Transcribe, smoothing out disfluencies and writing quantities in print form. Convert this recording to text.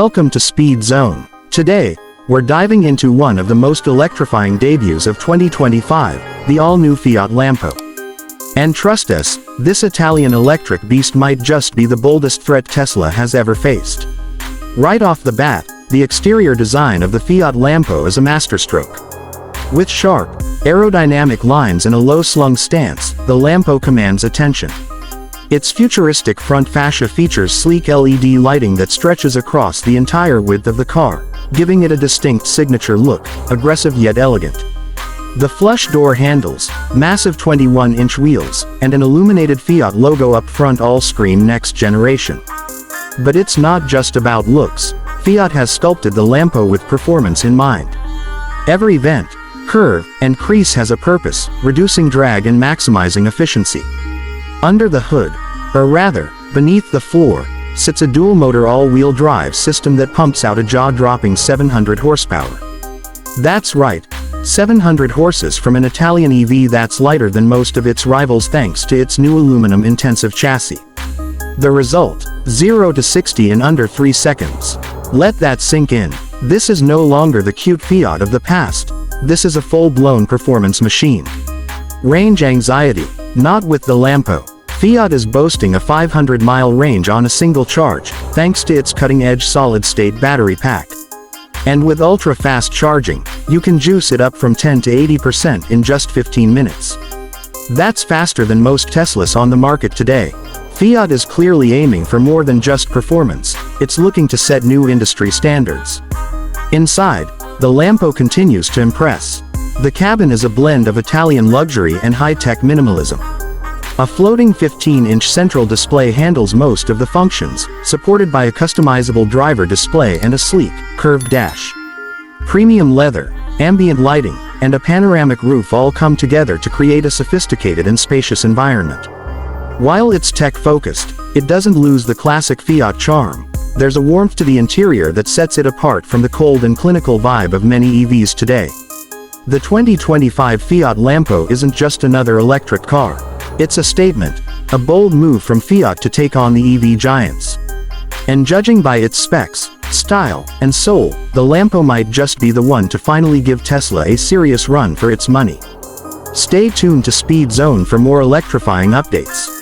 Welcome to Speed Zone. Today, we're diving into one of the most electrifying debuts of 2025, the all-new Fiat Lampo. And trust us, this Italian electric beast might just be the boldest threat Tesla has ever faced. Right off the bat, the exterior design of the Fiat Lampo is a masterstroke. With sharp, aerodynamic lines and a low-slung stance, the Lampo commands attention. Its futuristic front fascia features sleek LED lighting that stretches across the entire width of the car, giving it a distinct signature look, aggressive yet elegant. The flush door handles, massive 21-inch wheels, and an illuminated Fiat logo up front all scream next generation. But it's not just about looks. Fiat has sculpted the Lampo with performance in mind. Every vent, curve, and crease has a purpose, reducing drag and maximizing efficiency. Under the hood, or rather, beneath the floor, sits a dual-motor all-wheel drive system that pumps out a jaw-dropping 700 horsepower. That's right, 700 horses from an Italian EV that's lighter than most of its rivals thanks to its new aluminum-intensive chassis. The result, 0 to 60 in under 3 seconds. Let that sink in. This is no longer the cute Fiat of the past. This is a full-blown performance machine. Range anxiety? Not with the Lampo. Fiat is boasting a 500-mile range on a single charge, thanks to its cutting-edge solid-state battery pack. And with ultra-fast charging, you can juice it up from 10 to 80% in just 15 minutes. That's faster than most Teslas on the market today. Fiat is clearly aiming for more than just performance, it's looking to set new industry standards. Inside, the Lampo continues to impress. The cabin is a blend of Italian luxury and high-tech minimalism. A floating 15-inch central display handles most of the functions, supported by a customizable driver display and a sleek, curved dash. Premium leather, ambient lighting, and a panoramic roof all come together to create a sophisticated and spacious environment. While it's tech-focused, it doesn't lose the classic Fiat charm. There's a warmth to the interior that sets it apart from the cold and clinical vibe of many EVs today. The 2025 Fiat Lampo isn't just another electric car. It's a statement, a bold move from Fiat to take on the EV giants. And judging by its specs, style, and soul, the Lampo might just be the one to finally give Tesla a serious run for its money. Stay tuned to Speed Zone for more electrifying updates.